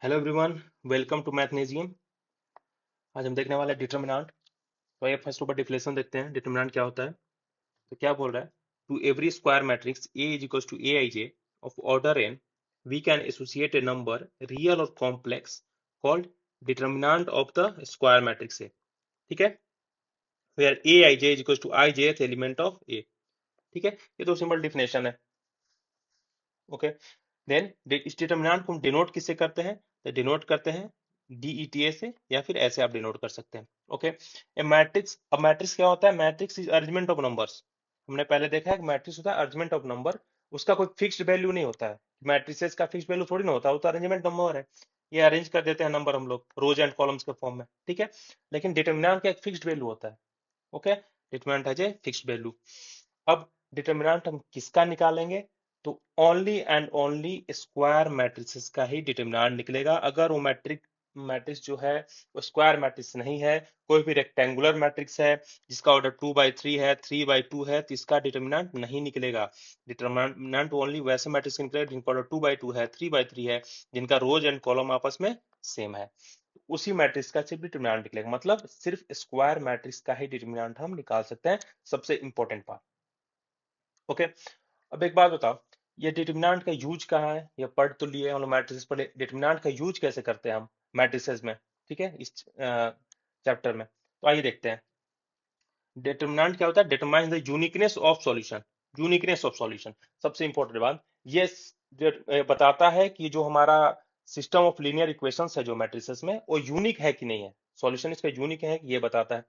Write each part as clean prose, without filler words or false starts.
Hello everyone, welcome to मैथनेजियम। आज हम देखने वाले हैं डिटर्मिनेंट। तो आइए फर्स्ट ऊपर डिफिनेशन देखते हैं डिटर्मिनेंट क्या होता है। तो क्या बोल रहा है, to every square matrix A is equals to A I J of order N we can associate a number real और complex called determinant of the square matrix A. ठीक है, where A I J is equals to I J element of A. ठीक है, ये तो simple definition है। Okay, then इस determinant को हम डिनोट किससे करते हैं, तो डिनोट करते हैं डीईटीए से, या फिर ऐसे आप डिनोट कर सकते हैं। ओके, ए मैट्रिक्स, अब मैट्रिक्स क्या होता है, matrix is arrangement of numbers. हमने पहले देखा है कि मैट्रिक्स होता है अरेंजमेंट ऑफ नंबर। उसका कोई फिक्स्ड वैल्यू नहीं होता है, मैट्रिसेस का फिक्स्ड वैल्यू थोड़ी ना होता है, वो तो अरेंजमेंट नंबर है। ये अरेंज कर देते हैं नंबर हम लोग रोज एंड कॉलम्स के फॉर्म में। ठीक है, लेकिन डिटर्मिनेंट का एक फिक्स्ड वैल्यू होता है। Okay, determinant has a fixed value. अब डिटर्मिनेंट हम किसका निकालेंगे, तो only and only square matrices का ही डिटर्मिनेंट निकलेगा। अगर वो मैट्रिक्स जो है वो स्क्वायर मैट्रिक्स नहीं है, कोई भी रेक्टेंगुलर मैट्रिक्स है जिसका ऑर्डर 2 by 3 है, 3 by 2 है, तो इसका डिटर्मिनेंट नहीं निकलेगा। डिटर्मिनेंट ओनली वैसे मैट्रिक्स का निकलेगा जिनका ऑर्डर 2 by 2 है, 3 by 3 है, जिनका रोज एंड कॉलम आपस में सेम है। उसी मैट्रिक्स का सिर्फ डिटर्मिनेंट निकलेगा, मतलब सिर्फ स्क्वायर मैट्रिक्स का ही डिटर्मिनेंट हम निकाल सकते हैं। सबसे इंपॉर्टेंट पार्ट। ओके, अब एक बात बताओ, ये डिटर्मिनेंट का यूज कहाँ है, ये पढ़ तो लिए हम लोग मैट्रिसेस पर, डिटर्मिनेंट का यूज कैसे करते हैं हम मैट्रिसेस में। ठीक है, इस चैप्टर में तो आइए देखते हैं। डिटर्मिनेंट क्या होता है, determine the uniqueness of solution. Uniqueness of solution सबसे इंपॉर्टेंट बात, ये बताता है कि जो हमारा सिस्टम ऑफ लीनियर इक्वेशंस है जो मैट्रिसेस में, वो यूनिक है कि नहीं है, सॉल्यूशन इसका यूनिक है कि ये बताता है।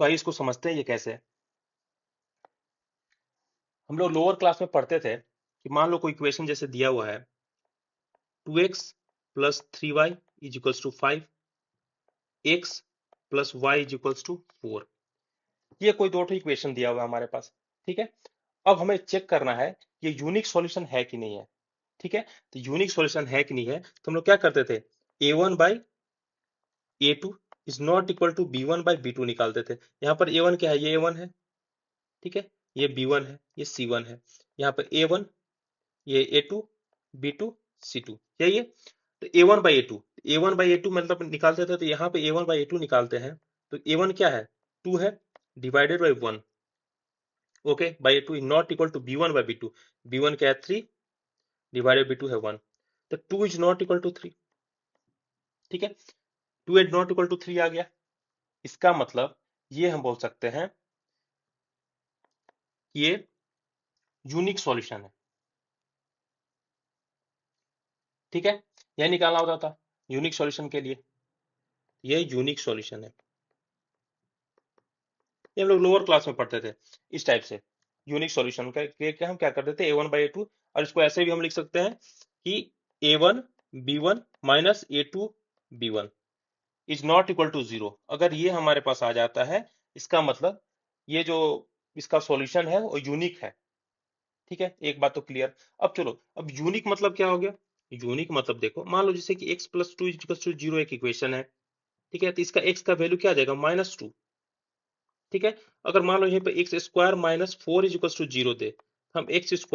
तो आइए इसको समझते हैं ये कैसे है। हम लोग लोअर क्लास में पढ़ते थे कि मान लो कोई इक्वेशन जैसे दिया हुआ है, 2x + 3y is equals to 5, x + y is equals to 4। ये कोई दो इक्वेशन दिया हुआ है हमारे पास। ठीक है, अब हमें चेक करना है ये यूनिक सॉल्यूशन है कि नहीं है। ठीक है, तो यूनिक सॉल्यूशन है कि नहीं है, तो हम लोग क्या करते थे, a1/a2 is not equal to b1/b2 निकालते थे। यहाँ पर a1 क्या है, ये a1 है। ठीक है, ये b1 है, ये c1 है। यहाँ पर a1, ये a2, b2, c2, यही है। तो a1/a2 मतलब निकालते थे, तो यहाँ पे a1/a2 निकालते हैं। तो a1 क्या है, 2 है, divided by 1। Okay, by two is not equal to b1/b2। b1 क्या है, 3, डिवाइडेड b2 है 1। तो 2 इज नॉट इक्वल टू 3। ठीक है, 2 इज नॉट इक्वल टू 3 आ गया। इसका मतलब ये हम बोल सकते हैं कि ये यूनिक सॉल्यूशन है। ठीक है, यह निकालना होता था यूनिक सॉल्यूशन के लिए, ये यूनिक सॉल्यूशन है। ये हम लोग लोअर क्लास में पढ़ते थे इस टाइप से। यूनिक सॉल्यूशन का के हम क्या करते थे, a1/a2, और इसको ऐसे भी हम लिख सकते हैं कि a1b1 - a2b1 is not equal to 0। अगर ये हमारे पास आ जाता है, इसका मतलब ये जो इसका सॉल्यूशन है वो यूनिक है। ठीक है, एक बात तो क्लियर। अब चलो, अब यूनिक मतलब क्या हो गया, यूनिक मतलब देखो, मान लो जैसे कि x + 2 = 0 एक इक्वेशन है। ठीक है, तो इसका x का वैल्यू क्या आ जाएगा, -2। ठीक है, अगर मान लो यहीं पे x² - 4 = 0 दे, हम x² =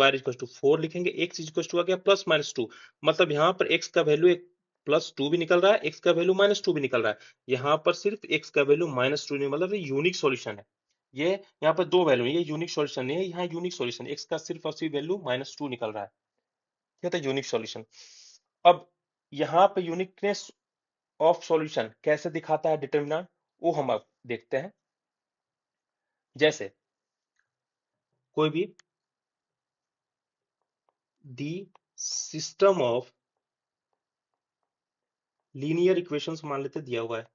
4 लिखेंगे, x = आ गया +-2। मतलब यहाँ पर x का वैल्यू एक +2 भी निकल रहा है, x का वैल्यू -2 भी निकल रहा है। यहाँ पर सिर्फ x का वैल्यू -2 नहीं, मतलब ये यूनिक सॉल्यूशन है। ये यहाँ पर दो वैल्यू, ये यूनिक सॉल्यूशन नहीं है, यहाँ यूनिक सॉल्यूशन, x का सिर्फ और सिर्फ वैल्यू -2 निकल रहा है। ये था यूनिक सॉल्यूशन। अब यहाँ पे यूनिकनेस ऑफ सॉल्यूशन कैसे दिखाता है डिटर्मिनेंट, वो हम अब देखते हैं। जैसे कोई भी the system of linear equations मान लेते दिया हुआ है,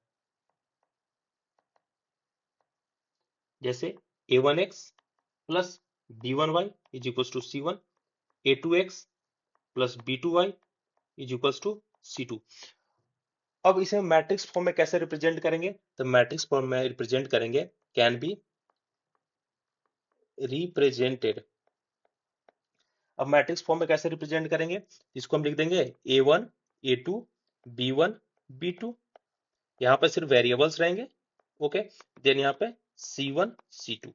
जैसे a1x plus b1y is equals to c1, a2x plus b2y is equals to c2। अब इसे मैट्रिक्स फॉर्म में कैसे रिप्रेजेंट करेंगे, तो मैट्रिक्स फॉर्म में रिप्रेजेंट करेंगे, कैन बी रिप्रेजेंटेड। अब मैट्रिक्स फॉर्म में कैसे रिप्रेजेंट करेंगे, इसको हम लिख देंगे a1 a2 b1 b2। यहाँ पे सिर्फ वेरिएबल्स रहेंगे। ओके, देन यहाँ पे c1 c2।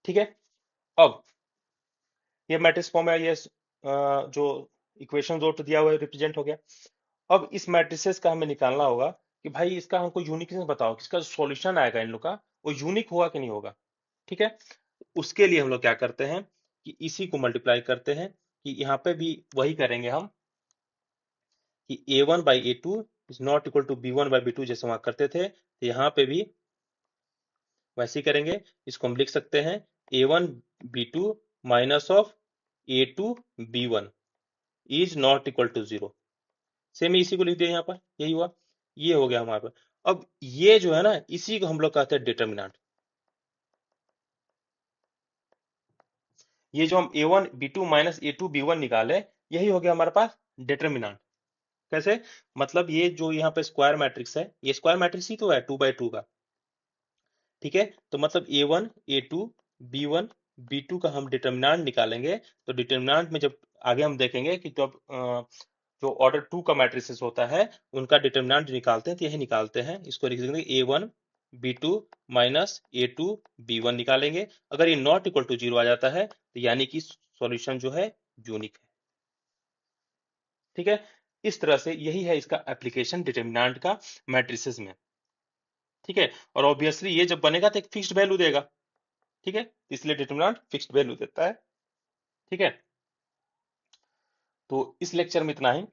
ठीक है, अब ये मैट्रिक्स फॉर्म है, ये जो इक्वेशन जो दिया हुआ है रिप्रेजेंट हो गया। अब इस मैट्रिसेस का हमें निकालना होगा कि भाई इसका हमको यूनिकनेस बताओ, किसका सॉल्यूशन आएगा इन लोग का वो यूनिक होगा कि नहीं होगा। ठीक है, उसके लिए हम लोग क्या करते हैं कि इसी को मल्टीप्लाई करते हैं, कि यहाँ पे भी वही करेंगे हम कि a1/a2 is not equal to b1/b2 जैसे वहां करते थे, तो यहाँ पे भी वैसे ही करेंगे। इसको हम लिख सकते हैं a1b2 minus of a2b1 is not equal to 0। Same इसी को लिख दिया यहाँ पर, यही हुआ, ये हो गया हमारे पास। अब ये जो है ना, इसी को हम लोग कहते हैं डिटर्मिनेंट। ये जो हम a1b2 माइनस a2b1 निकाले, यही हो गया हमारे पास डिटर्मिनेंट। कैसे? मतलब ये जो यहाँ पे स्क्वायर मैट्रिक्स है, ये स्क्वायर मैट्रिक्स ही तो है 2x2 का। ठीक है, तो मतलब a1 a2 b1 b2 का हम डिटर्मिनेंट निकालेंगे। तो डिटर्मिनेंट में जब आगे हम देखेंगे कि जब जो ऑर्डर 2 का मैट्रिसेस होता है उनका डिटर्मिनेंट निकालते हैं, तो यही निकालते हैं। इसको लिख देंगे a1 b2 minus a2 b1 निकालेंगे। अगर ये नॉट इक्वल टू 0 आ जाता है तो यानी कि सॉल्यूशन जो है यूनिक है। ठीक है, इस तरह से यही है इसका एप्लीकेशन डिटर्मिनेंट का मैट्रिसेस में। ठीक है, और ऑब्वियसली ये जब बनेगा तो एक फिक्स्ड वैल्यू देगा। ठीक है, इसलिए डिटर्मिनेंट फिक्स्ड वैल्यू देता है। ठीक है, तो इस लेक्चर में इतना ही।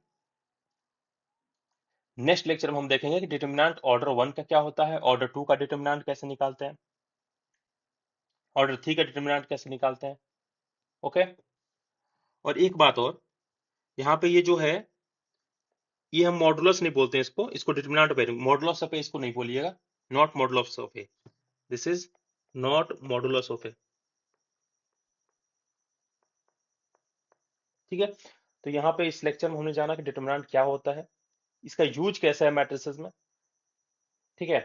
नेक्स्ट लेक्चर में हम देखेंगे कि डिटर्मिनेंट ऑर्डर 1 का क्या होता है, ऑर्डर 2 का डिटर्मिनेंट कैसे निकालते हैं, ऑर्डर 3 का डिटर्मिनेंट कैसे निकालते हैं। ओके, और एक बात और, यहाँ पे ये जो है, ये हम मॉडुलस नहीं बोलते हैं इसको, इसको determinant of A, modulus of A इसको नहीं बोलिएगा, not modulus of A, this is not modulus of A. ठीक है, तो यहाँ पे इस लेक्चर में हमने जाना कि डिटर्मिनेंट क्या होता है, इसका यूज कैसा है मैट्रिसेस में। ठीक है,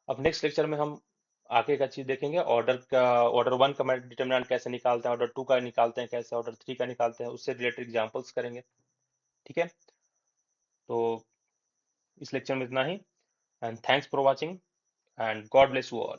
अब नेक्स्ट लेक्चर में हम आगे का चीज देखेंगे, ऑर्डर 1 का डिटर्मिनेंट कैसे निकालते हैं, ऑर्डर 2 का निकालते हैं कैसे, ऑर्डर 3 का निकालते हैं, उससे रिलेटेड एग्जांपल्स करेंगे। ठीक है, तो इस लेक्चर में इतना ही, and thanks for watching and God bless you all.